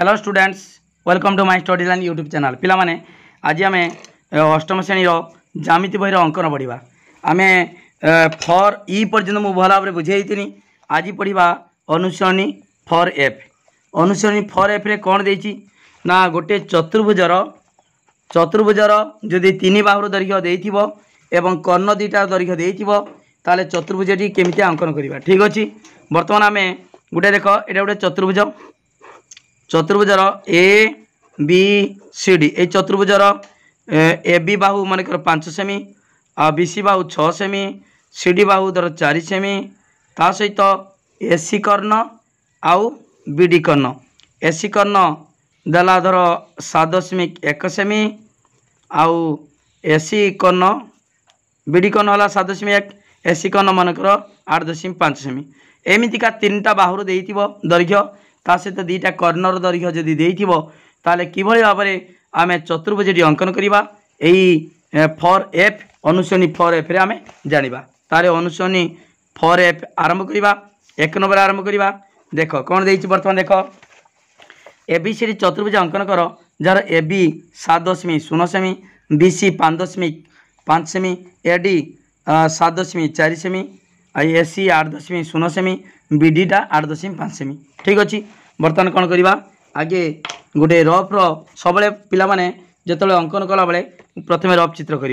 Hello students, welcome to my study line YouTube channel. पिला माने आज आम अष्टम श्रेणी ज्यामिति बही अंकन पढ़ा। आम फॉर ई पर्यंत मुझे भल भाव बुझे आज पढ़ा अनुसरणी फॉर एफ। अनुसरणी फॉर एफ रे कौन देती ना गोटे चतुर्भुजर जदि तीन बाहुर दैर्घ्य देथिबो एवं कर्ण दुईटा दैर्घ्य देथिबो ताले चतुर्भुजटी केमिति अंकन करवा। ठीक अच्छे, बर्तमान आम गोटे देख ये गोटे चतुर्भुजर ए बी सी डी। ये चतुर्भुजर ए बी बाहु मानकर 5 सेमी, आ बी सी बाहु 6 सेमी, सी डी बाहु धर 4 सेमी, ता सहित ए सी कर्ण आउ बी डी कर्ण। ए सी कर्ण देला धर 7.1 सेमी, आउ ए सी कर्ण बी डी कर्ण है 7.1, ए सी कर्ण मानकर 8.5 सेमी। एमतीका 3टा बाहुर देइथिबो दैर्घ्य, ता सहित 2टा कर्णर दैर्घ्य जदि देइथिबो ताले किभଳି भाबरे आमे चतुर्भुजटी अंकन करिबा। एई फॉर एफ अनुसरणी फॉर एफ रे आमे जानिबा। तारे अनुसरणी फॉर एफ आरंभ करिबा। 1 नंबर आरंभ करिबा। देखो कोन देइछि वर्तमान देखो एबीसी चतुर्भुज अंकन कर जार ए बी 7.0 सेमी, बी सी 5.5 सेमी, ए डी 7.4 सेमी, ए सी 8.0 सेमी, बी डी टा 8.5 सेमी। ठीक अच्छे, बर्तमान कौन करवा आगे गोटे रफ सब पिला माने जिते अंकन कला बेले प्रथम रफ चित्र कर।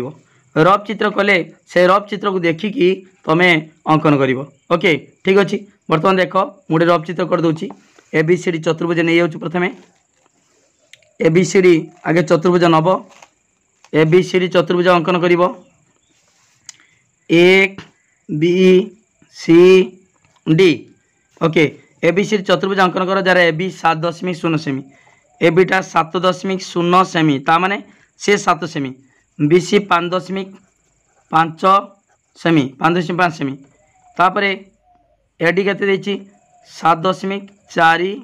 रफ चित्र कले से रफ चित्र को देखिकी तुम्हें अंकन कर। ओके ठीक अच्छे, बर्तमान देख गोटे रफ चित्र कर दूची। ए बी सी डी चतुर्भुज नहीं जाऊँ। प्रथम ए बी सी डी आगे चतुर्भुज नब। ए बी सी डी चतुर्भुज अंकन कर A B C D. Okay A B C चतुर्भुज अंकन कर जार ए बी 7.0 सेमी, ए बी टा 7.0 सेमी, ता माने से 7 सेमी, बी सी 5.5 सेमी, 5.5 सेमी, तापर ए डी केते देछि 7.4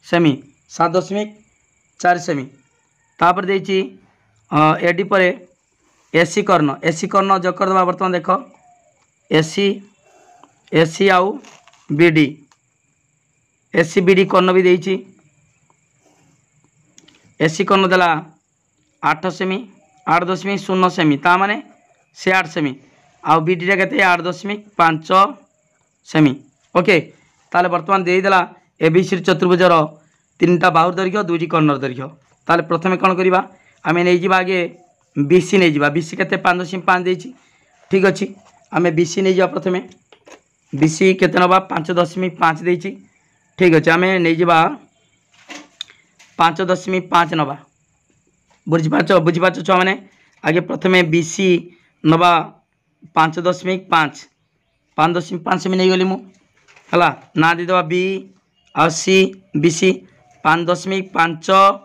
सेमी, 7.4 सेमी, तापर देछि ए डी पर ए सी कर्ण जोग कर दबा। बर्तमान देख ए सी आउ बी डी, ए सी बी डी कर्ण भी देछि। ए सी कर्ण देला 8 सेमी, 8.0 सेमी, ता माने से 8 सेमी, आउ बी डी केते 8.5 सेमी। ओके ताले बर्तमान दे देला ए बी सी चतुर्भुजर 3टा बाहुर दैर्घ्य 2टी कर्णर दैर्घ्य। ताले प्रथमे कौन करवा आम नहीं जा आगे बी सी नहीं जा। बी सी केते 5.5 देछि। ठीक अच्छे, आम बी सी नहीं जा। प्रथमे बी सी केते नबा 5.5 देछि। ठीक अच्छे, आम नहीं जा 5.5 नबा। बुझीपार छुआ मैंने आगे प्रथमे बी सी नबा 5.5 सेमी नहीं गली मुला ना देदेबा बी आ सी बी सी 5.5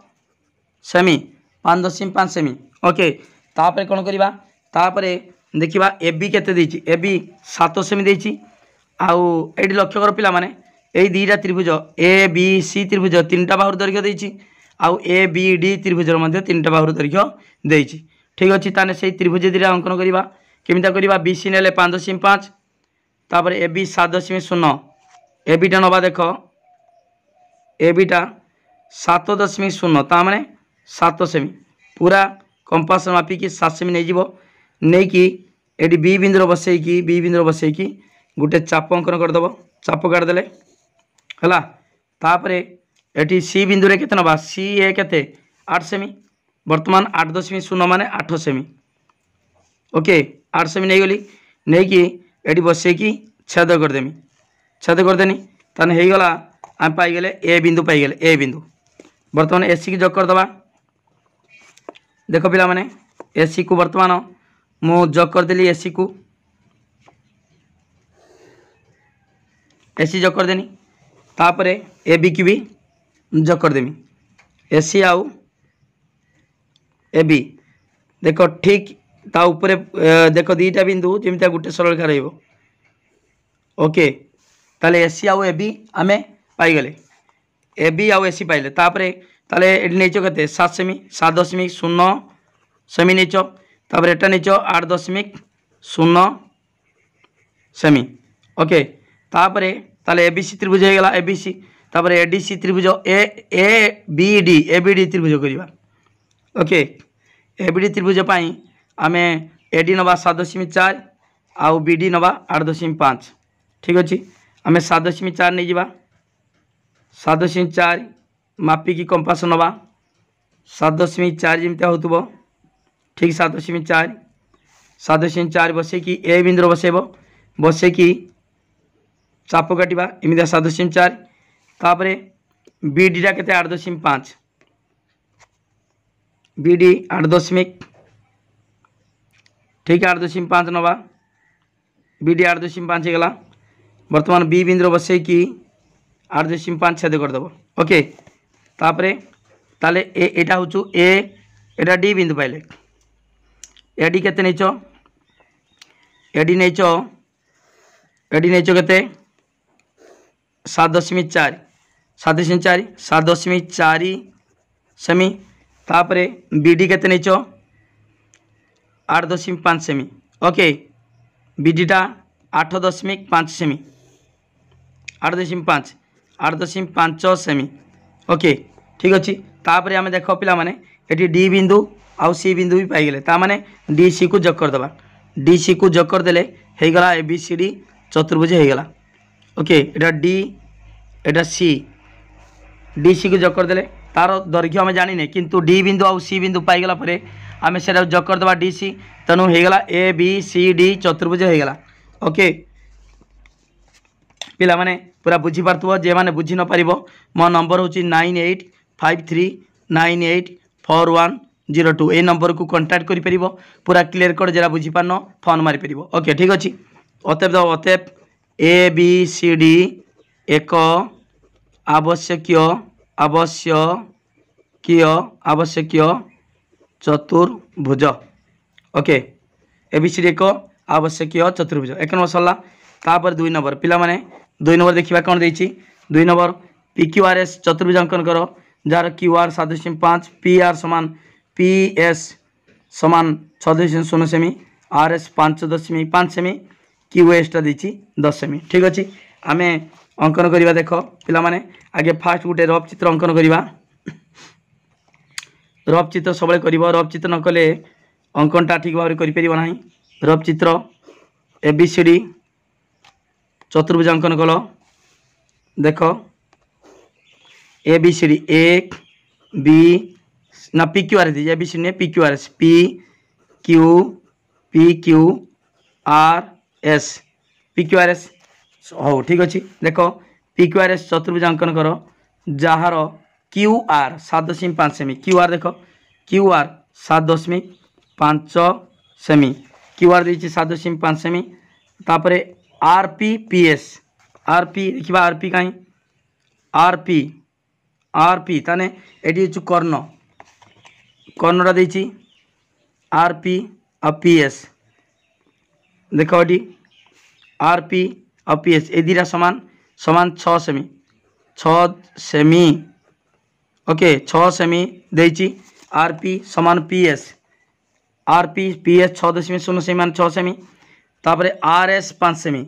सेमी, 5.5 सेमी। ओके तापर कौन करवा तापर देखा ए बी केते देछि। ए बी 7 सेमी देछि। आउ एडी लक्ष्य कर पिला माने यही 2टा त्रिभुज ए बी सी त्रिभुज 3टा बाहुर दैर्घ्य देछि, आउ ए बी डी त्रिभुजर मध्य 3टा बाहुर दैर्घ्य देछि। ठीक अच्छे, ताने से त्रिभुज 2टा अंकन करवा। केमिता करवा बी सी नेले 5.5, तापर ए बी 7.0, ए बी टा नबा देख ए बी टा 7.0 ता माने 7 सेमी, पूरा कंपास मापिकी 7 सेमी नहीं जीवो। नहीं कि एडी बी बिंदुर बसैकी गोटे चाप अंकन करदेव। चाप काटिदेले है। तापर एटी सी बिंदु रे केते नबा सी ए केते 8 सेमी, वर्तमान 8.0 माने 8 सेमी। ओके 8 सेमी नहीं गली नहीं कि एटी बसैकी छेद करदेमी। छेद करदेनी ताने हो गला आम पाइगले ए बिंदु पाइगले। ए बिंदु वर्तमान ए सी की जोग करदबा। देख पिला माने ए सी को वर्तमान मु जोग करदेली। ए सी को ए सी जोग करदेनी। तापर ए बी की भी जोग करदेमी। ए सी आउ ए बी देख ठीक ता ऊपर देख 2टा बिंदु जमीता गोटे सरलरेखा रहिबो। ओके ताले ए सी आउ ए बी आमे पाइगले। ए बी आउ ए सी पाइले तापरे ताले एडी नेचो केते 7 सेमी, 7.0 सेमी नेचो। तापर एटा नेचो 8.0 सेमी। ओके तापरे ताले ए बी सी त्रिभुज हो गला। ए बी सी तापर एडीसी त्रिभुज ए बी डी त्रिभुज करवा। ओके एबीडी त्रिभुज आम एडी नवा 7.4 आउ बीडी नवा 8.5। ठीक अच्छे आम 7.4 नहीं जा 7.4 मापिकी कंपास नवा 7.4 जमी हो ठीक 7.4 7.4 बसे कि ए बिंदु बसेब बसे कि चाप काटा एमती 7.4 तापर बीडीटा के 8.5 बीडी 8 ठीक 8.5 नवा बीडी 8.5 होगा बर्तमान बी बिंदु बसे कि 8.5 छेद करदेव। ओके तापर ताले एटा हूँ एटा डी बिंदु पाइले एडी केते नहींच एडी नहीं के 7.4 7.4 सेमी तापर बीडी केते नहींच 8.5 सेमी। ओके बीडीटा 8.5 सेमी 8.5 सेमी। ओके ठीक अच्छे तापर आम देख पिला माने एटी डी बिंदु आउ सी बिंदु भी पाइगले ताने डी सी को जोग करदे डी सी को जोग करदे होगला ए बी सी डी चतुर्भुज होगला। ओके एटा डी एटा सी डी सी को जोग करदे तार दैर्घ्य आम जाने किंतु डी बिंदु आउ सी बिंदु पाइगला परे आम से जोग करदे डी सी तेणु होगला ए बी सी डी चतुर्भुज होगला। ओके पिला माने पूरा बुझी पार्थुव जे माने बुझी न पारिबो मो नंबर होची 9853984102 ए नंबर को कांटेक्ट करि परिबो पूरा क्लियर कोड जरा बुझी पारनो फोन मारि परिबो। ओके ठीक अछि अतएव ए बी सी डी एक आवश्यकीय चतुर्भुज। Okay A B C D एक आवश्यकीय चतुर्भुज एक नंबर सरला तापर 2 नंबर पिला माने 2 नंबर देखिबा कोन देछि 2 number P Q R S चतुर्भुज अंकन करो jar Q R 7.5 P R समान पी एस समान 6.0 semi R S 5.5 semi Q S टा देछि 10 सेमी। ठीक अच्छे आम अंकन करवा देख पिला माने आगे फास्ट गोटे रफ चित्र अंकन करवा रफ चित्र सब रफ चित्र न कले अंकनटा ठीक भाव में करना रफ चित्र ए बी सी डी चतुर्भुज अंकन कल देख ए बी सी डी एक बी ना P Q R S A B C D P Q R S P Q R S हो ठीक अच्छे देख पी क्यू आर एस चतुर्भुज अंकन कर जार क्यू आर 7.5 सेमी क्यू आर देख क्यू आर 7.5 सेमी क्यू आर देती 7.5 सेमी तापर R P P S R P देखा आर पी कहीं आर पी ताने एटी हूँ कर्णटा देती आर पी आ पी एस देख ये आर पी आ पी एस ए दुटा समान समान 6 सेमी। ओके 6 सेमी देती आर पी समान पी एस 6.0 सेमी मान 6 सेमी तापर आर एस 5 सेमी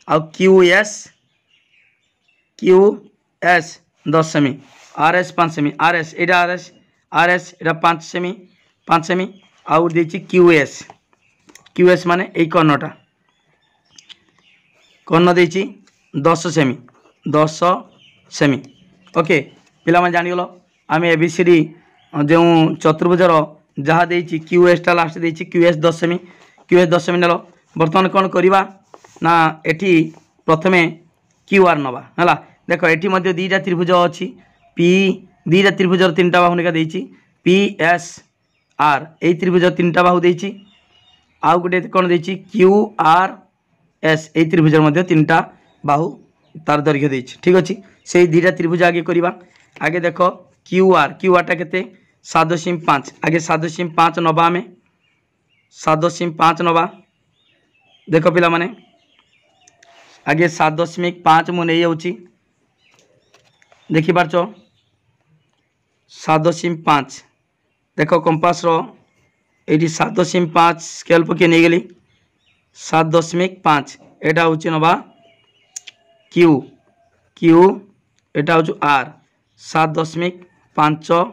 आ क्यू एस 10 सेमी आर एस 5 सेमी आर एस एटा 5 सेमी आउ देती क्यू एस माने এই কর্ণটা कर्ण देती 10 सेमी। ओके पिला माने जानिगल आम ए बी सी डी जो चतुर्भुजर जहाँ देती क्यू एस टा लास्ट देती क्यू एस 10 सेमी नेल बर्तमान कौन करवा ना एटी प्रथमे क्यू आर नवा है देख ये दीटा त्रिभुज अच्छी पी दीटा त्रिभुजर 3टा बाहुनिका देती पी एस आर ए त्रिभुज 3टा बाहु देती आउ गोटे कौन देती क्यू आर एस ए त्रिभुजर 3टा बाहु तार दैर्घ्य देती। ठीक अच्छे से दीटा त्रिभुज आगे करवा आगे देख क्यू आर टा के 7.5 आगे 7.5 नवा आम 7.5 नवा देख पिला माने आगे 7.5 मु नहीं जाऊँगी देखिपार 7.5 देख कंपास ये 7.5 स्केल पके नहीं गली 7.5 एटा हूँ नवा क्यू क्यू एटा हूँ आर 7.5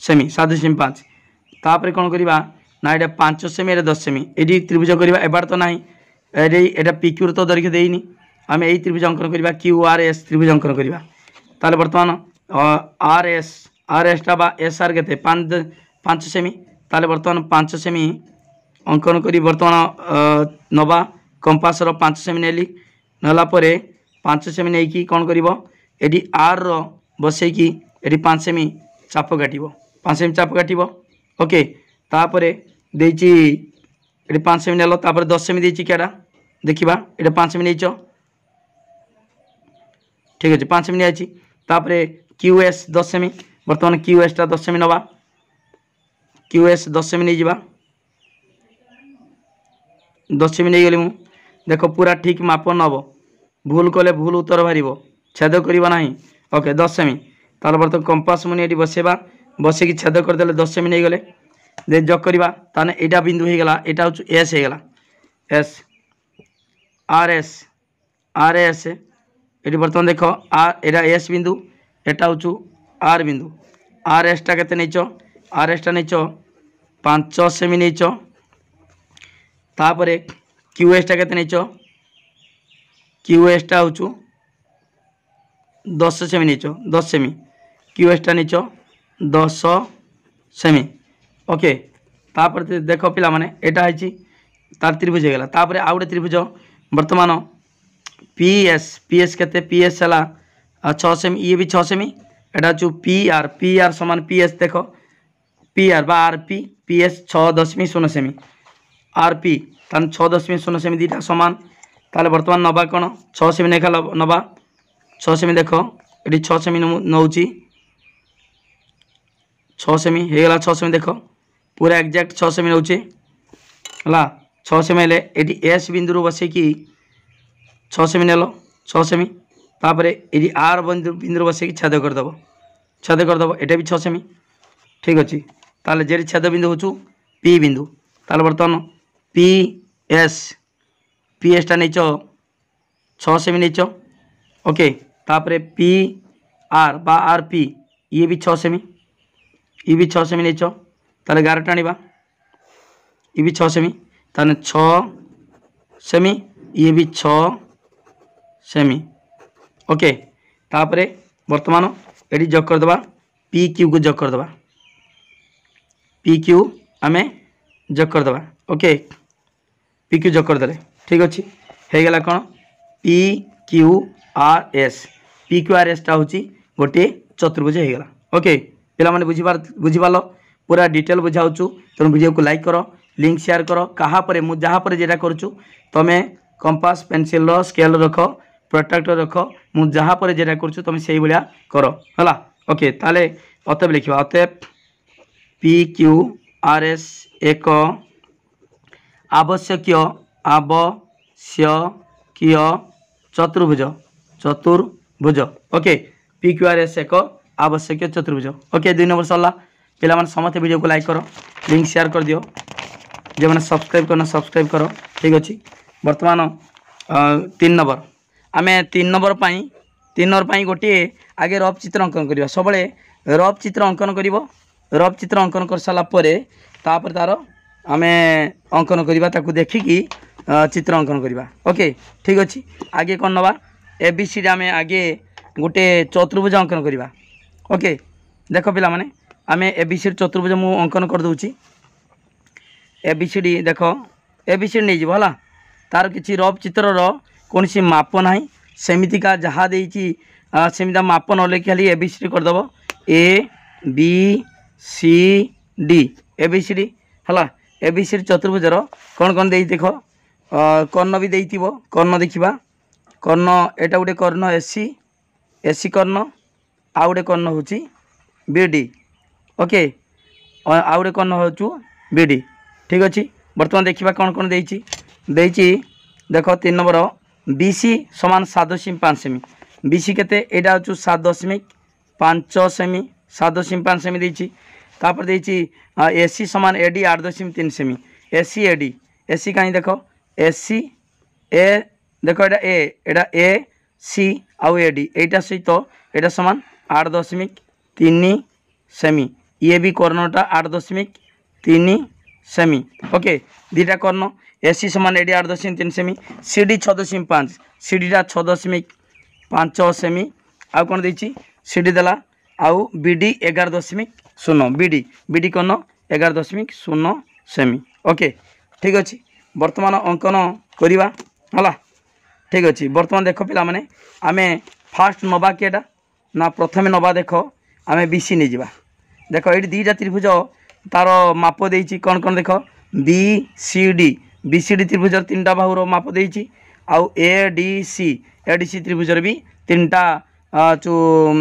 सेमी 7.5 तापर कौन करवा ना ये 5 सेमी ये 10 सेमी ये त्रिभुज करवा एबार तो ना ये पिक्यूर तो दैर्घ्य देनी आम यही त्रिभुज अंकन करवा क्यू आर एस त्रिभुज अंकन करवा ताले बर्तमान आर एस टा एस आर के 5 सेमी ताले बर्तमान 5 सेमी अंकन करी बर्तमान नवा कंपास 5 सेमी नेली नाला 5 सेमी नहीं कि कौन कर ये आर रो बसैकी ये 5 सेमी चाप काट 5 सेमी चाप काट ओके तापर देची ये 5 सेमी नेल तापर 10 सेमी देची क्या देखा ये 5 सेमी नहीं ठीक अच्छे 5 सेमी नहीं तापर क्यू एस 10 सेमी बर्तमान क्यू एस टा 10 सेमी नवा क्यू एस 10 सेमी नहीं जा 10 सेमी नहीं गली मु देख पूरा ठीक माप नब भूल कले भूल उत्तर बाहर छेद करना ना ओके 10 सेमी ताल बर्तमान कंपास मुझे बसेबा बसैकी छेद करदे 10 सेमी नहीं गले दे जग करवा ताने एटा बिंदु हो गला एटा हूँ एस हो गला एस आर एस ये बर्तमान देख एटा एस बिंदु एटा हूँ आर बिंदु आर एस टा केते नहीं आर एस टा नहीं 5 सेमी नहीं तापर क्यू एस टा केते नहीं क्यू एस टा हूँ 10 सेमी नहीं 10 सेमी क्यू एस टा नहीं 10 सेमी ओके तापर देख पिला माने एटा है तार त्रिभुज हो गला तापर आउ गोटे त्रिभुज वर्तमान पी एस केते पी एस है 6 सेमी ये भी 6 सेमी एटा हूँ पी आर समान पी एस देख P R R P S 6.0 semi R P तान 6.0 सेमी दीटा समान ताले बर्तमान नवा कौन 6 सेमी लेखा नवा 6 सेमी देख ये 6 सेमी नौ 6 सेमी हो गला 6 सेमी देख पूरा एक्जाक्ट 6 सेमी नौ है 6 सेमी हेले ये एस बिंदु बसैकी 6 सेमी नेल 6 सेमी तापर ये आर बिंदु बसैकी छेद करदेव एटा भी 6 सेमी ठीक अच्छे ताले जे छेद बिंदु हूँ पी बिंदु ताले बर्तमान पी एस टा नहीं 6 सेमी नहीं ओके तापर पी आर बा आर पी ये भी 6 सेमी ये भी 6 सेमी नहीं ताले 11 टाणीबा ये भी 6 सेमी ताने 6 सेमी ये भी 6 सेमी ओके तापर वर्तमान ये जग करदे पी क्यू को जग करदे पी क्यू आम जग करदे ओके पी क्यू जग करदे ठीक अच्छे हो गला कौन पी क्यू आर एस टा हूँ गोटे चतुर्भुज हो गला ओके पिला माने बुझीपार पूरा डिटेल बुझाऊँ तेणु वीडियो को लाइक करो लिंक शेयर करो कहा पर मु जहाँ पर जेटा करूँ तुम कंपास पेनसिल स्केल रख प्रोट्राक्टर रख मु जहाँ पर जेटा करूँ तुम से भाया कर है ओके ताले अतएव लिखा अतएव पी क्यू आर एस एक आवश्यक चतुर्भुज okay P Q R S एक आवश्यक चतुर्भुज ओके 2 नंबर सरला पिला माने समस्त वीडियो को लाइक करो लिंक शेयर कर दियो जो मैंने सब्सक्राइब करना सब्सक्राइब करो ठीक अच्छे बर्तमान 3 नंबर आम 3 नंबर पाई गोटे आगे रफ चित्र अंकन करवा सब रफ चित्र अंकन कर सारापर तापर तार आम अंकन करवा ताकू देखिकी चित्र अंकन करवा ओके ठीक अच्छे आगे कौन नवा ए बी सी आम आगे गोटे चतुर्भुज अंकन करवा ओके देख पिला माने आम ए बी सी चतुर्भुज मु अंकन कर दूची ए बी सी डी देख ए बी सी डी नहीं जीव है तार किसी रफ चित्र कौन सी माप ना सेमितिका जहाँ सेमिता माप न लेखि खाली ए बी सी डी करदेव A B C D A B C D है ए बी सी डी चतुर्भुजर कौन कौन दे देख कर्ण भी देइथिबो कर्ण देखिबा कर्ण एटा गोटे कर्ण एसी कर्ण आउ गोटे कर्ण होची बीडी ओके आउ गोटे कर्ण होचु बीडी ठीक अच्छे बर्तमान देखिबा कौन कौन देइची देख 3 नंबर बीसी समान 7.5 सेमी बीसी केते एटा होचु 7.5 सेमी 7.5 सेमी देइची तापर देइची एसी समान एडी 8.3 सेमी एसी कहीं देख एसी ए देख एटा ए सी आउ एडी एटा सहित एटा समान 8.3 सेमी ये भी कर्णटा 8.3 सेमी ओके दीटा कर्ण एसी समान एडी 8.3 सेमी सीडी 6.5 सीडीटा 6.5 सेमी आउ कौन देछि सीडी देला आउ बीडी 11.0 बीडी बीडी कर्ण 11.0 सेमी ओके ठीक अच्छे बर्तमान अंकन करवा है ठीक अच्छे बर्तमान देख पिला माने आमे फास्ट नवा किएटा ना प्रथमे नवा देख आमे बीसी नहीं जावा देख ये दीटा त्रिभुज तार माप देछि कौन कौन देख बी सी डी त्रिभुजर 3टा बाहुर माप देछि आउ ए डी सी त्रिभुजर भी 3टा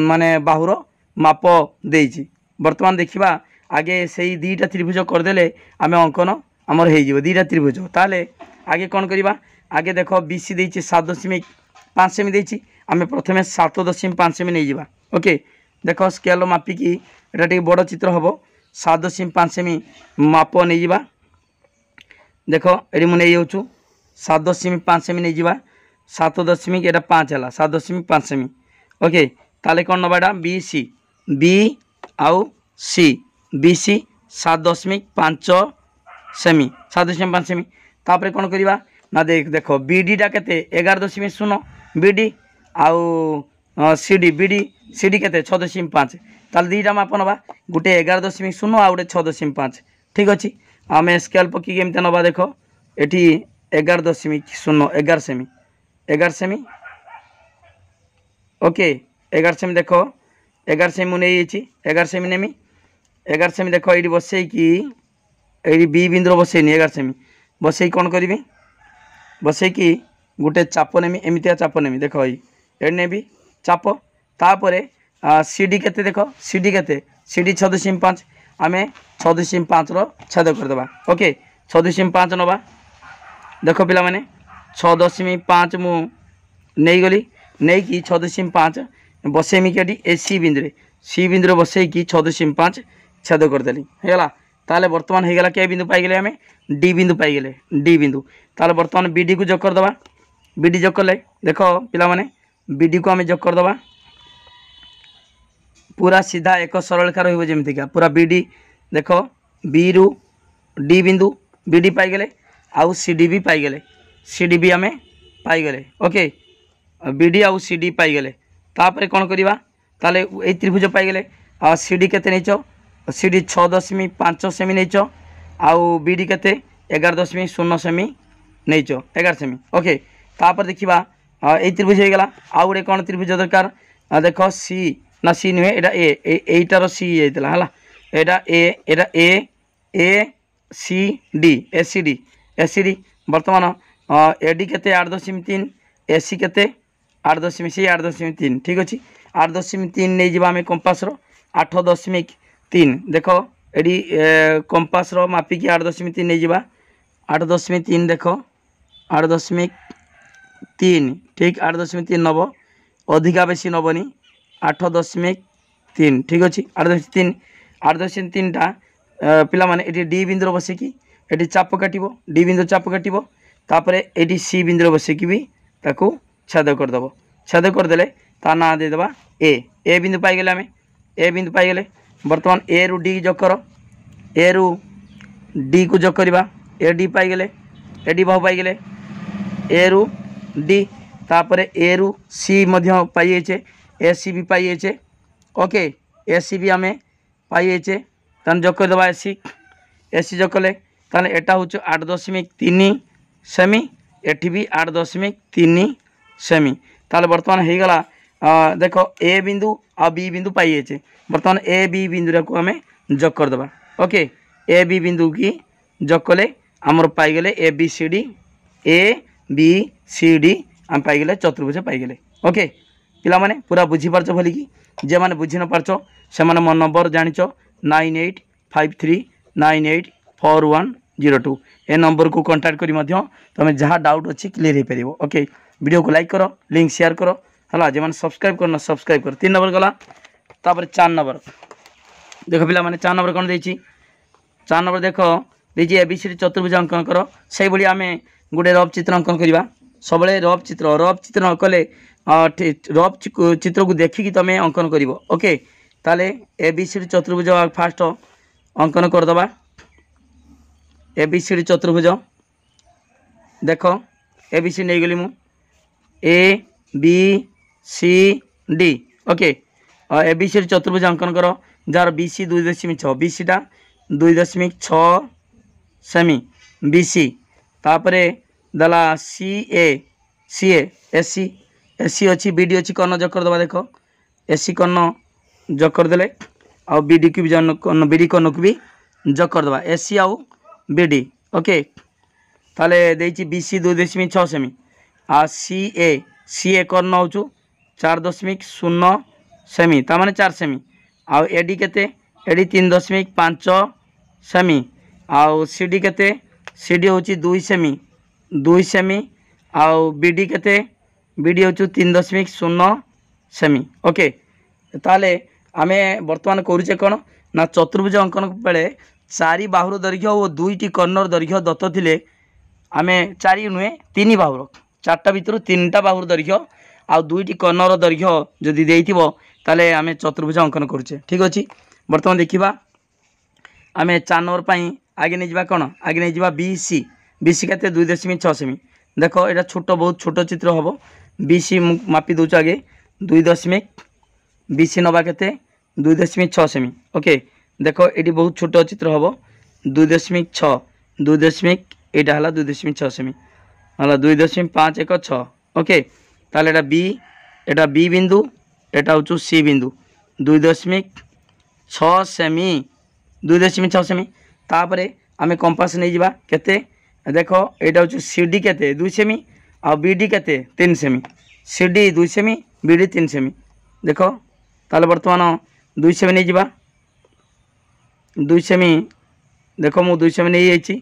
माने बाहुर माप देछि वर्तमान देखिबा आगे से दीटा त्रिभुज करदेले आमे अंकन आमर हो दीटा त्रिभुज ताले आगे कौन करवा आगे देख बीसी देछि 7.5 सेमी देछि आमे प्रथमे 7.5 सेमी नहीं जावा ओके देख स्केल मापिकी एटा टिके बड़ चित्र हम 7.5 सेमी माप नहीं जावा देख ये मुझे नहीं 7.5 सेमी नहीं जावा 7.5 है 7.5 सेमी ओके ताले कौन नवाटा बी सी बी आउ सी बी सी 7.5 सेमी 7.5 सेमी तापर कौन करवा ना देख बीडीटा केते 11.0 बीडी आउ सीडी बीडी सीडी केते 6.5 ताल दीटा माप नवा गोटे 11.0 आ गोटे 6.5 ठीक अच्छे आम स्केल पकी एमती नवा देख eighty 11.0 11 semi 11 semi okay 11 semi देख 11 सेमी मुझे 11 सेमी नेमी 11 सेमी देख ये बसई कि ये बी बिंदु बसईनी 11 सेमी बसई कौन करी बसई कि गोटे चाप नेमी एमतिया चाप नेमी देख ये नेबी चाप तापर सीडी केते देख सीडी केते सीडी 6.5 आम 6.5 छेद करदे ओके 6.5 नवा देख पिला माने 6.5 मु नहीं गली नहीं कि 6.5 बसईमी कि ए सी बिंदु बसई कि 6.5 छेद करदेली है ताले बर्तमान हो गला क्या बिंदु पाईगले आम डी बिंदु पाईगले डी बिंदु ताले बर्तमान बीडी को जोग करदे बीडी जोग कले देख पिला माने बीडी को आम जोग करदे पूरा सीधा एक सरल रेखा रमती पूरा बीडी देख बी रु डी बिंदु बीडी पाईगले आउ सीडी भी पाईगले सीडी भी आम पाईगले ओके बीडी आउ सीडी पाईगले तापर कौन करवा ताले ए त्रिभुज पाईगले सीडी केते नहीं सीडी 6.5 सेमी नहीं आउ बीडी केते 11.0 सेमी नहीं 11 सेमी ओके तापर देखिबा ए त्रिभुज हो गला आउ गोटे कौन त्रिभुज दरकार देख सी ना सी नुहे एटा एटार सी जाइतला हला एटा ए सी डी एसीडी वर्तमान एडी केते 8.3 एसी केते 8.3 ठीक अच्छे 8.3 नहीं जावा आम कंपास 8.3 देख एडी कंपास मापिकी 8.3 नहीं जावा 8.3 देख 8.3 ठीक 8.3 नब अधिका बेसी नबनी 8.3 ठीक अच्छे 8.3 टा पिला माने एटी डी बिंदु बसिकी एटी चाप काटिबो डी बिंदु चाप काटिबो तापरे एटी सी बिंदु बसिकी भी ताकू छेद करदेव छेद करदे ता ना देदेबा ए बिंदु पाईगले आम ए बिंदु पाईगले बर्तमान ए रु डी जोग कर ए रु डी को जोग करवा ए डी पाईगले ए डी बाहु पाईगले ए रु डी तापर ए रु सी मध्य पाइचे ए सी भी पाइचे ओके ए सी भी आम पाइचे तान जोग करदेबा ए सी जोग कले ताने एटा हूँ 8.3 सेमी एटी भी 8.3 सेमी ताले बर्तमान हो गला देख ए बिंदु आ बी बिंदु पाइचे बर्तमान ए बी बिंदु को आम जोग करदे ओके ए बी बिंदु की जोग कले आमर पाईगले ए बी सी डी आम पाईगले चतुर्भुज पाईगले ओके पिला माने पूरा बुझीपारच भली कि जे माने बुझी न पारच से माने मो नंबर जानिच 9853984102 ए नंबर को कांटेक्ट करी मध्य तुम जहाँ डाउट अच्छी क्लीयर हो पार ओके वीडियो को लाइक करो लिंक शेयर करो है जो सब्सक्राइब करना सब्सक्राइब कर 3 नंबर गला तापर 4 नंबर देख पिला माने 4 नंबर कौन देछि 4 नंबर देख देखिए एबीसी चतुर्भुज अंकन कर से भाई आम गोटे रफ चित्र अंकन करवा सब रफ चित्र न कले रफ चित्र को देखिकी तुम अंकन कर ओके ताले एबीसीडी चतुर्भुज फास्ट अंकन करदे एबीसीडी चतुर्भुज देख एबीसीडी नहीं गली मु A B C D okay ABCD चतुर्भुज अंकन कर जार बीसी 2.6 बीसीटा 2.6 सेमी बीसी तापरे दला सी ए एसी एसी अच्छी बीडी अच्छी कर्ण जग करदे देख एसी कर्ण जग करदे आ बीडी को भी बीडी कर्ण को भी जग करदे एसी आउ बीडी ओके ताले देछि बीसी 2.6 सेमी आ सी ए कर्ण हो 4.0 सेमी ता माने 4 सेमी आ एडी केते एडी 3.5 सेमी आउ सीडी केते सीडी होची 2 सेमी आउ बीडी केते बीडी हो 3.0 सेमी ओके ताले आमे वर्तमान करूचे कौन ना चतुर्भुज अंकन बेले 4 बाहुर दैर्घ्य और 2टी कर्णर दैर्घ्य दत्त थिले आमे 4 नुहे 3 बाहुर 4टा भितर 3टा बाहुर दैर्घ्य आ 2टी कर्णर दैर्घ्य जदि देइथिबो ताले आमे चतुर्भुज अंकन करूचे ठीक अछि। वर्तमान देखिबा आमे 4 नंबर पई आगे नै जिबा कोन आगे नै जिबा बीसी बीसी केते 2.6 सेमी देखो एटा छोट बहुत छोट चित्र हम बीसी मापी दूच आगे 2 बीसी नवा केते 2.6 सेमी ओके देखो ये बहुत छोट चित्र हम 2.6 एटा हला 2.6 सेमी हला 2.516 ओके ताले एटा बी बिंदु एटा होचु सी बिंदु 2.6 सेमी 2.6 सेमी तापरे आमे कंपास नै जिबा केते देखो एटा होचु सीडी केते 2 सेमी आ बीडी केते 3 सेमी सीडी 2 सेमी बीडी 3 सेमी देखो ताले वर्तमान 2 सेमी नै जिबा 2 सेमी देखो मु 2 सेमी नै आइछि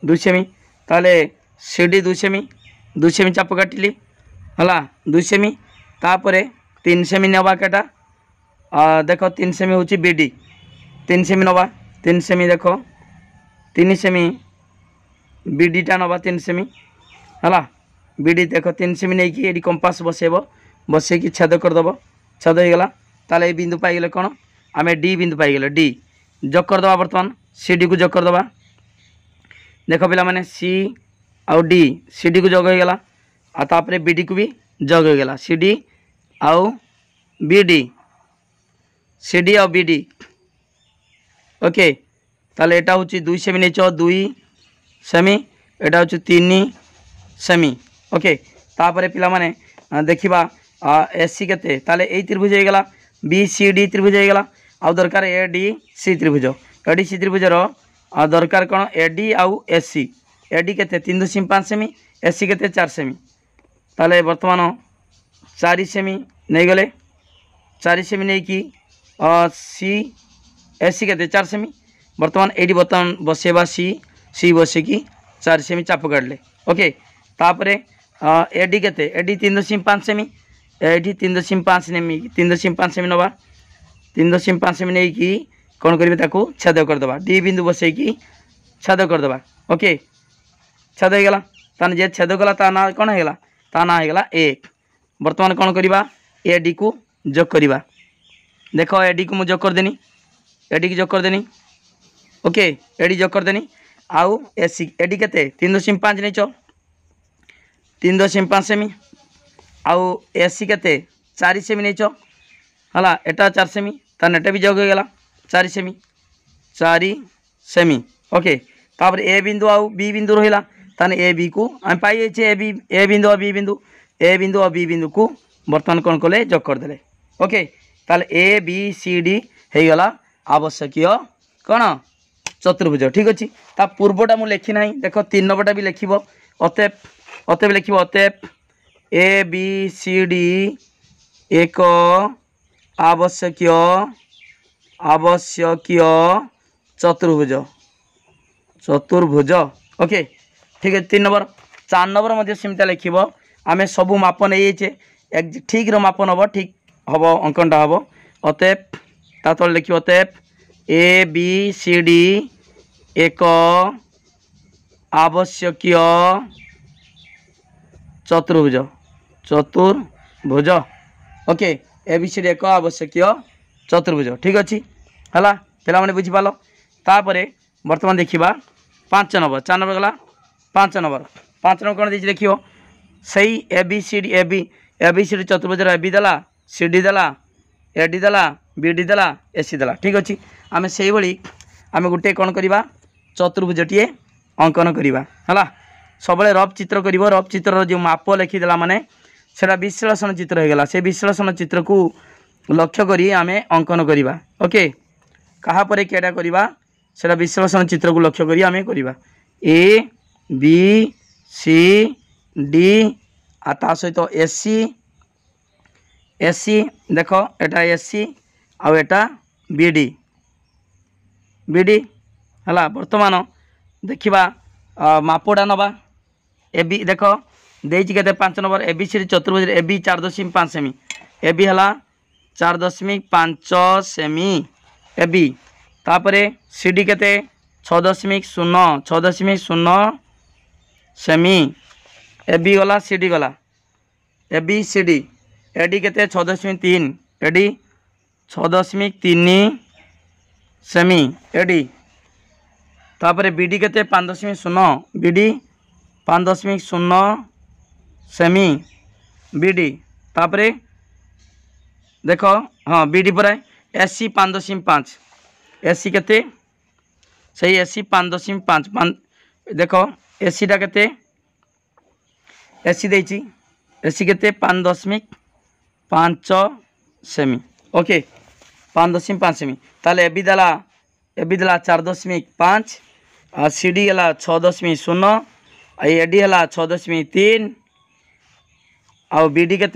2 सेमी ताले सीडी 2 सेमी चाप काटिली हला 2 सेमी तापरे 3 सेमी नवा केटा देखो 3 सेमी होची बीडी 3 सेमी नवा 3 सेमी देखो 3 सेमी बीडीटा नवा 3 सेमी हला बीडी देखो 3 सेमी नहीं कि एडी कंपास बसेब बसे कि छेद करदब छेद हो गला ताले ए बिंदु पाई गेले कोन आमे डी बिंदु पाई गेले डी जग करदबा वर्तमान सीडी को जग करदबा देखो पिला माने सी आउ डी सीडी को जग हो गला आ तापरे बीडी को भी जग हो गला सीडी आउ बीडी सीडी आउ बीडी ओके ताले एटा होची 2 सेमी नेचो 2 सेमी एटा होची 3 सेमी ओके तापरे पिला माने देखिबा एसी केते ताले ए त्रिभुज हो गला बी सी डी त्रिभुज हो गला आ दरकार ए डी सी त्रिभुज रो दरकार कोन ए डी आउ एसी एडी केते 3.5 सेमी एसी केते 4 सेमी ताले वर्तमान 4 सेमी नहीं गले 4 सेमी नहीं कि सी एसी केते 4 सेमी वर्तमान एडी बर्तमान बसेबा सी बसे कि 4 सेमी चाप काटले ओके तापरे एडी केते एडी 3.5 सेमी एडी 3.5 सेमी 3.5 सेमी नवा 3.5 सेमी नहीं कि कौन करिवे ताको छेद कर दबा डी बिंदु बसे कि छेद कर दबा ओके छेद हो गला तान जे छेद गला ता ना कोन हेला ता ना हेला 1 वर्तमान कौन करिबा एडी को जोग करिबा देखो एडी को मु जोग कर देनी एडी की जोग कर देनी ओके एडी जोग कर देनी आउ एसी एडी केते 3.5 नहीं चो 3.5 सेमी आउ एसी केते 4 सेमी नहीं चो हला एटा 4 सेमी तान एटा भी जोग हो गला 4 सेमी ओके तापर ए बिंदु आउ बी बिंदु रहिला तान ए बी को हम पाई छे ए बिंदु और बी बिंदु को वर्तमान कोन कोले जोग कर देले ओके ताले ए बी सी डी हे गला आवश्यकीय कोन चतुर्भुज ठीक अछि ता पूर्वटा मु लेखि नाही देखो 3 नंबरटा भी लेखिबो अतएव लिखिबो अतएव ए बी सी डी एक आवश्यकीय चतुर्भुज ओके ठीक है 3 नंबर 4 नंबर मध्य सेमता लिखिबो आमे सबु माप नै छे ठीक रो माप नबो ठीक हबो अंकनटा हबो अतएव ता तल लिखिबो अतएव ए बी सी डी एक आवश्यकीय चतुर्भुज भुज ओके एबीसीडी एक आवश्यक चतुर्भुज ठीक अच्छे है पे बुझीपाल तापर बर्तमान देखा 5 नंबर 4 नंबर गला 5 नंबर कौन देखिए देख सही एबीसीडी चतुर्भुज एबी देला सीडी देला एडी देला बीडी देला एसी देला ठीक अच्छे आम से भाई आम गोटे कौन करवा चतुर्भुजटीए अंकन करवा है सब रफ चित्र कर रफ चित्र जो माप लिखिदेला माने सेटा विश्लेषण चित्र हो गला से विश्लेषण चित्र को लक्ष्य करी आम अंकन करवा ओके कहा पर केटा करवा सेटा विश्लेषण चित्र को लक्ष्य करी आम करवा ए बी सी डी आ सहित एसी एसी देख एटा एसी आटा बीडी बीडी है बर्तमान देखा मापटा नवा एबी देख देती के 5 नंबर एबीसीडी चतुर्भुज एबी 4.5 सेमी एबी है 4.5 सेमी एबी तापर सीडी के 6.0 सेमी एबी गला सीडी गला एबी सीडी एडी के 6.3 एडी 6.3 सेमी एडी तापर बीडी के 5.0 बीडी 5.0 सेमी बीडी तापर देख हाँ बीडी पर एसी 5.5 एसी के सही एसी 5.5 देख एसीटा के एसी देची एसी के 5.5 सेमी ओके 5.5 सेमी ताले एबी देला 4.5 सीडी है 6.0 एडी है 6.3 आउ बीडी के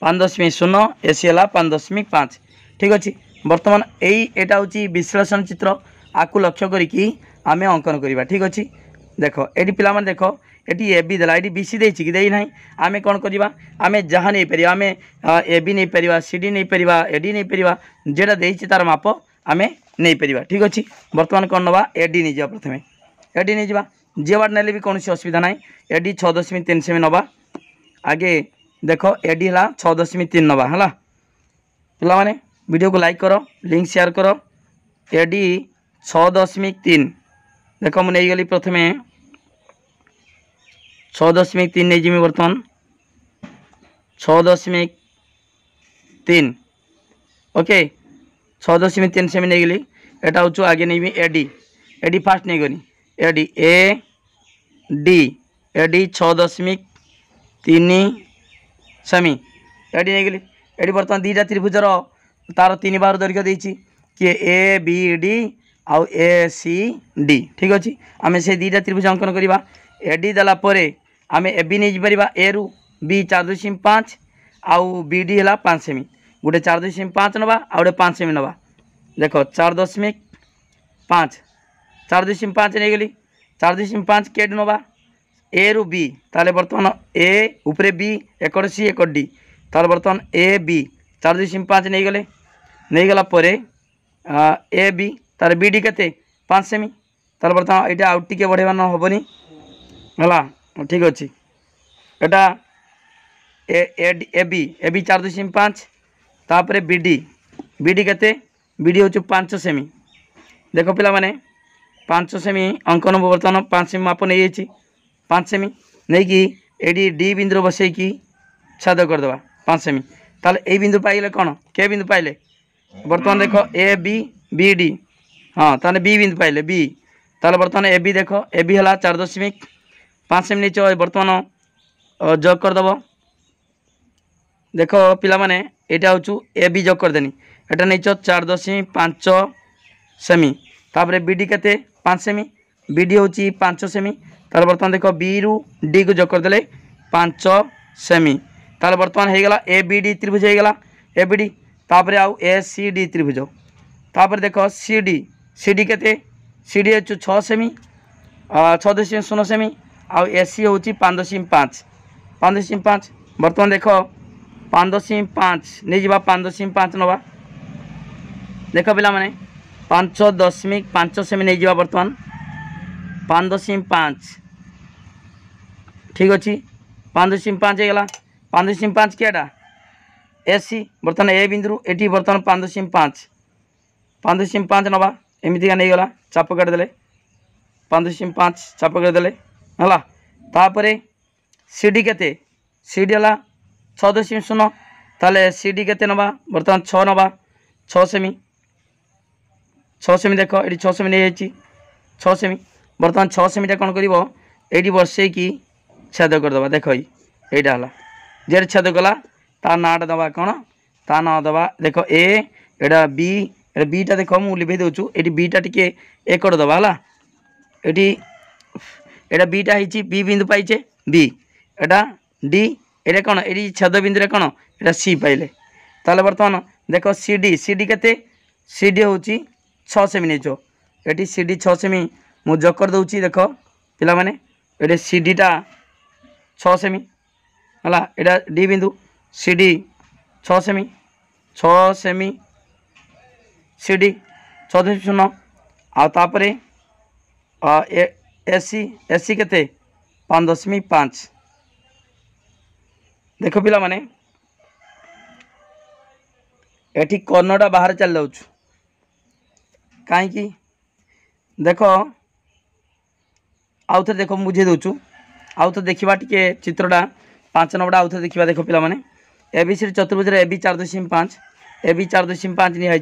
5.0 एसी है 5.5 ठीक अच्छे बर्तमान एटा हूँ विश्लेषण चित्र आपको लक्ष्य करी आम अंकन करवा ठीक अच्छे देख ये पिला देख ये एबी देला ये बीसी देछि कि देई नाही आम कौन करवा आम जहाँ नहीं पार आम एबी नहीं पार सीडी नहीं पार एडी नहीं पार जेटा देछि तार माप आम नहीं पार ठीक अच्छे बर्तमान कौन नवा एडी नहीं जा प्रथम एडी नहीं जा जे वार्ड ने भी कौन असुविधा ना एडी 6.3 सेमी नवा आगे देख एडी है 6.3 नवा है पिला माने वीडियो को लाइक करो लिंक शेयर करो एडी 6.3 देख मुझे गली प्रथम 6.3 नहीं जिमी बर्तमान 6.3 ओके 6.3 सेमी नहीं गली एटा हूँ आगे नहीं एडी एडी फास्ट नहीं गनी एडी ए डी एडी 6.3 सेमी एडी नहीं गली एडी बर्तमान दीटा त्रिभुजर तार 3 बार दैर्घ्य देछि कि ए बी डी आउ ए सी डी ठीक अच्छे आम से दीटा त्रिभुज अंकन करवा एडी देला परे आम एबी नहीं जापर ए रु बी 4.5 आउ बी डी है 5 सेमी गोटे 4.5 नवा आ गए 5 सेमी नवा देख 4.5 नहीं गली 4.5 केड नवा ए रु बी ताले बर्तमान ए उपरे बी एकड़ सी एकड़ डी ताले बर्तमान ए बी 4.5 नहीं गले नहीं गला परे ए बी तार बी डी के 5 सेमी ताले बर्तमान यहाँ आउट टिके बढ़ेवा न हेनी है ठीक अच्छे एटा ए बी 4.5 तापर बी डी के बी डी हूँ 5 सेमी देख पिला माने 5 सेमी अंकन बर्तमान 5 सेमी माप नहीं जाइए 5 सेमी नहीं कि एडी डी बिंदु बसैकी छाद करदे 5 सेमी ताले ए बिंदु पाइले कौन के बिंदु पाइले बर्तमान देख ए बी बी डी हाँ ताले बी बिंदु पाइले बी ताले बर्तमान ए बी देख ए बी है 4.5 सेमी नहीं बर्तमान जग करदेव देख पिला माने एटा हूँ ए बी जग करदेनी एटा नहीं 4.5 सेमी तापर बी डी के 5 सेमी बी डी हूँ 5 सेमी तार बर्तमान देख बी रु डी को जग करदे 5 सेमी तार बर्तमान हो गला ए बी डी त्रिभुज हो गला ए बी डी तापर आउ ए सी डी त्रिभुज तापर देख सी डी के सी डी 6 सेमी 6.0 सेमी आउ ए सी हूँ 5.5 बर्तमान देख 5.5 नहीं जा 5.5 नवा देख पिला माने 5.5 सेमी नहीं जा बर्तमान 5.5 ठीक अच्छे 5.5 हो गला 5.5 केटा एसी बर्तमान ए बिंदु ये बर्तमान 5.5 नवा एमतीका नहीं गला चाप काटिदेले 5.5 चाप करदेले है तापर सीडी केते सीडी है 6.0 ताले सीडी केते नवा बर्तमान 6 नवा 6 सेमी देख ये 6 सेमी नहीं 6 सेमी बर्तमान 6 सेमीटा कौन कर बसे कि छेद करदे देख यहाँ है जे छेद कला ता नाटा दबा कौन ता ना दबा देख एटा बीटा देख मुझे लिभे दूँ ये बीटा टी एकड़ दबा है ये बीटा है बी बिंदु पाइचे बी एटा डी ये कौन ये छेद बिंदु कौन ये सी पाइले ताले बर्तमान देख सीडी केते सीडी हूँ 6 सेमी नहीं ये सीडी 6 सेमी मुझ जग कर दूँ देख पिला माने ये सीडीटा 6 सेमी है यहाँ डी बिंदु सीडी 6 सेमी सीडी 6.0 आपर एसी केते 5.5 देख पिला माने एठी कर्णटा बाहर चल जाऊँ कहीं देख आउ थे देख बुझे दूँ आउ थे देखा टे चित्रटा 5 नंबरटा आउ थे देखा देख पिला माने एबीसी चतुर्भुज एबी 4.5 एबी 4.5 निहाई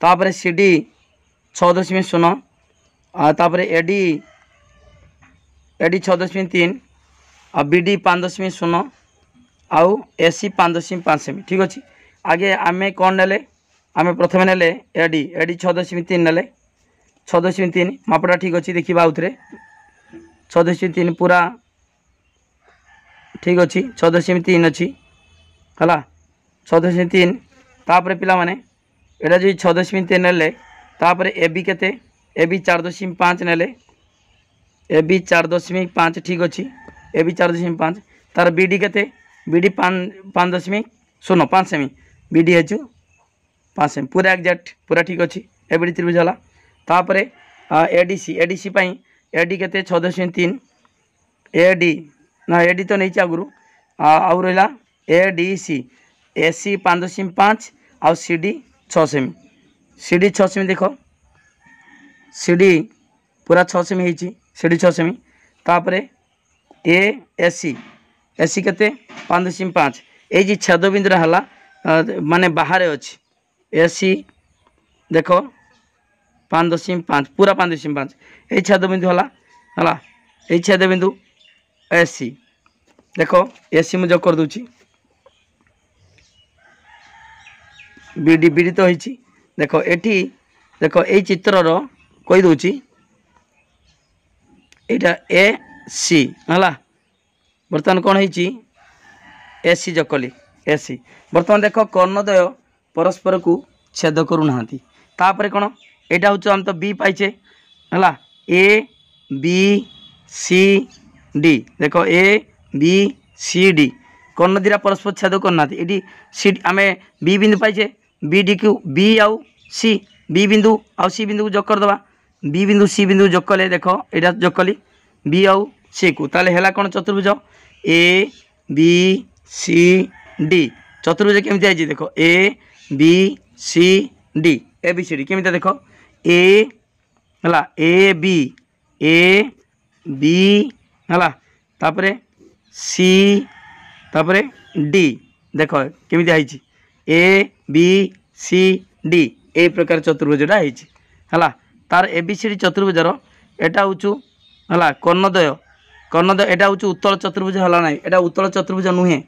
तापर सीडी 6.0 तापर एडी 6.3 आ बीडी 5.0 आउ एसी 5.5 सेमी ठीक अच्छे आगे आम कौन ने आम प्रथम ने एडी 6.3 ने 6.3 मापटा ठीक अच्छे देखा आउ थे 6.3 पूरा ठीक अच्छे 6.3 अच्छी है 6.3 तापर पिला माने एटा जो 6.3 ने तापर एबी केते एबी 4.5 ने एबी 4.5 ठीक अच्छे एबी 4.5 तार बीडी केते बीडी 5.0 सेमी बीडी है 5 सेमी पूरा एक्जाक्ट पूरा ठीक अच्छे एबीडी त्रिभुज है तापर एडीसी पाई एडी केते 6.3 एडी ना एडी तो नहीं आगुरी आउ रहा एडीसी एसी 5.5 आउ सीडी 6 सेमी सीडी 6 सेमी देख सीडी पूरा 6 सेमी होती सीडी 6 सेमी तापर एसी केते 5.5 ये छेद बिंदु है माने बाहर अच्छी एसी देख 5.5 पूरा 5.5 ये छेद बिंदु है ये छेद बिंदु एसी देख एसी मुझे जग कर दूची बीडी बीडी तो होती देख एटी देख ये चित्रर कही दूची यहाँ ए सी है बर्तमान कौन होती एसी जकली एसी बर्तमान देख कर्णद्वय परस्पर को छेद करूना तापर कौन यहाँ हूँ आम तो बी पाइचे है ए बी सी डी देख ए बी सी डी कर्ण दीटा परस्पर छेद करना ये सी आम बी बिंदु पाइचे बी डी क्यू बी आउ सी बी बिंदु आउ सी बिंदु को जग करदे बी बिंदु सी बिंदु जग कले देख यहाँ जग कली बी आउ सी को ताले है कौन चतुर्भुज ए बी सी डी चतुर्भुज केमती आई देख A B C D A B C D केमती देख ए है ए बी है तापर सी तापर डी देख केमती आई ए बी सी डी ए प्रकार चतुर्भुजटा है तार ए बी सी डी चतुर्भुजर एटा हूँ है कर्णद्वय एटा हूँ उत्तल चतुर्भुज है ना एटा उत्तल चतुर्भुज नुहे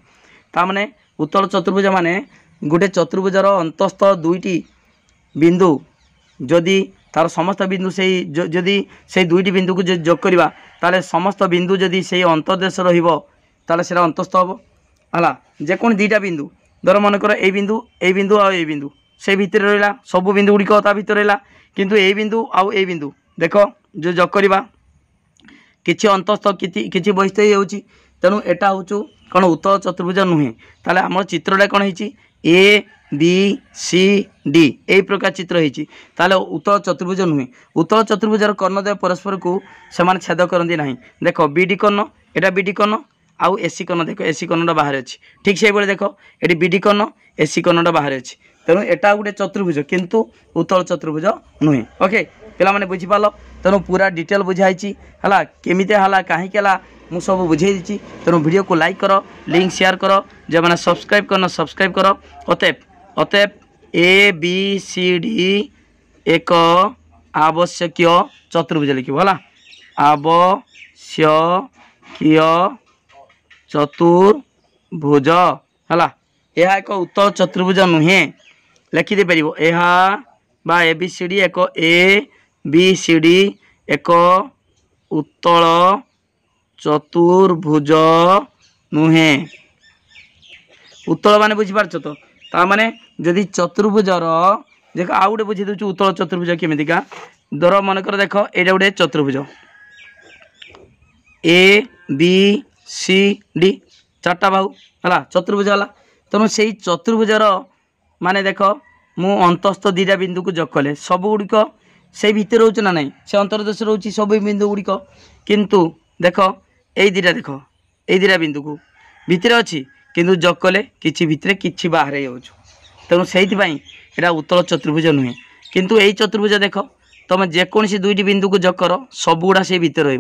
ताने उत्तल चतुर्भुज माने गोटे चतुर्भुजर अंतस्थ दुईटी बिंदु जदि तार समस्त बिंदु से जदि से दुईटी बिंदु को जोग करवा ताले समस्त बिंदु जदि से अंतर्देश रहा से अंतस्थ हम है जेको दुईटा बिंदु धर मनकर ए बिंदु आ बिंदु से भितर रहा सबू बिंदु गुड़िक भितर रहा किंतु ए बिंदु आउ ए बिंदु देख जो जोग करवा किसी अंतस्थ किसी बहिस्थ ही होची तेणु एटा हूँ कौन उत्तल चतुर्भुज नुहे ताले आम चित्रटा कौन है ए बी सी डी यही प्रकार चित्र होती उत्तल चतुर्भुज नुहे उत्तल चतुर्भुजर कर्णद्वय परस्पर को से छेद करती ना देख बीडी कर्ण एटा बीडी कर्ण आउ एसी कर्ण देख एसी कर्णटा बाहर अच्छी ठीक से देख ये बीडी कर्ण एसी कर्णटा बाहर अच्छी तेणु एटा गोटे चतुर्भुज किंतु उत्तल चतुर्भुज नुहे ओके पिला माने बुझीपाल तेणु पूरा डिटेल बुझाई है केमी है कहीं मु सब बुझे दी तेणु वीडियो को लाइक कर लिंक शेयर कर जो मैंने सब्सक्राइब करना सब्सक्राइब कर अतएव ए बी सी डी एक आवश्यक चतुर्भुज लिख है आवश्यक चतुर्भुज है यह एक उत्तल चतुर्भुज नुहे लिखिदे पार यह ए बी सी डी एक ए बी सी डी एक उत्तल चतुर्भुज नुहे उत्तल माने बुझीपार तो ता माने जदि चतुर्भुजर देख आउ गोटे बुझे दूँ उत्तल चतुर्भुज केमितिका धर मनकर देख ये गोटे चतुर्भुज ए बी सी डी चार्टा बाहु है चतुर्भुज है तेणु से चतुर्भुजर माने देख मु अंतस्थ दीटा बिंदु को जोग कले सब गुड़िक से भितर रोच ना नहीं से अंतर्देश रोच सब बिंदु गुड़िक किंतु देख यही दीटा देख यही दीटा बिंदु को भितर अच्छी किंतु जोग कले कि भितर कि बाहर तेणु से यहाँ उत्तल चतुर्भुज नुहे किंतु यही चतुर्भुज देख तुम जेकोसी दुईटी बिंदु को जोग कर सबुड़ा से भितर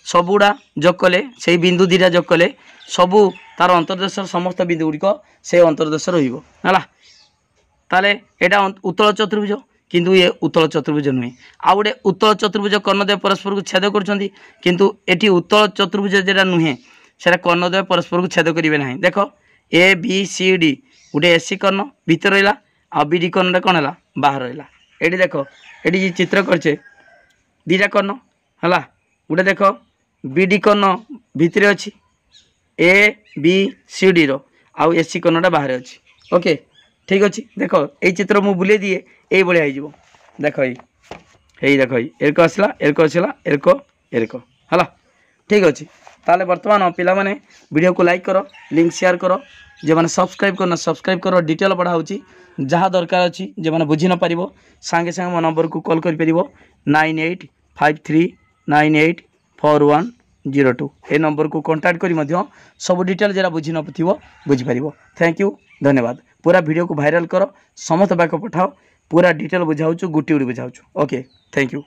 सबुड़ा जोग कले से बिंदु दीटा जोग कले सबू तार अंतर्देश समस्त बिंदु गुड़िक से अंतर्देश रहा ताले एटा उत्तल चतुर्भुज किंतु ये उत्तल चतुर्भुज नुहे आउ गोटे उत्तल चतुर्भुज कर्णद्वय परस्पर को छेद कर उत्तल चतुर्भुज जेटा नुहे से कर्णद्वय परस्पर को छेद करेंगे ना देख ए बी सी डी गोटे एसी कर्ण भीतर रहा आ बीडी कर्णटा कौन है बाहर रहा ये देख ये चित्र करचे दीटा कर्ण है गोटे देख बीडी कर्ण भितर अच्छी ए बी सी डी रो आउ एसी कर्णटा बाहर अच्छी ओके ठीक अच्छे देख ये चित्र मुझे बुले दिए ये भाया देख यही देख एरक आसला एरक आसला एरक एरक है ठीक अच्छे ताले बर्तमान पिला माने वीडियो को लाइक कर लिंक शेयर कर जो मैंने सब्सक्राइब करना सब्सक्राइब कर डिटेल पढ़ा जहाँ दरकार अच्छी जो मैंने बुझी न पार सांगे सांगे मो नंबर को कॉल कर 9853984102 ए नंबर को कांटेक्ट करी सब डिटेल जरा बुझी न बुझीपार थैंक यू धन्यवाद पूरा वीडियो को वायरल कर समस्त पाक पठाओ पूरा डिटेल बुझाऊँ गुटी गुटी बुझाऊँ ओके थैंक यू।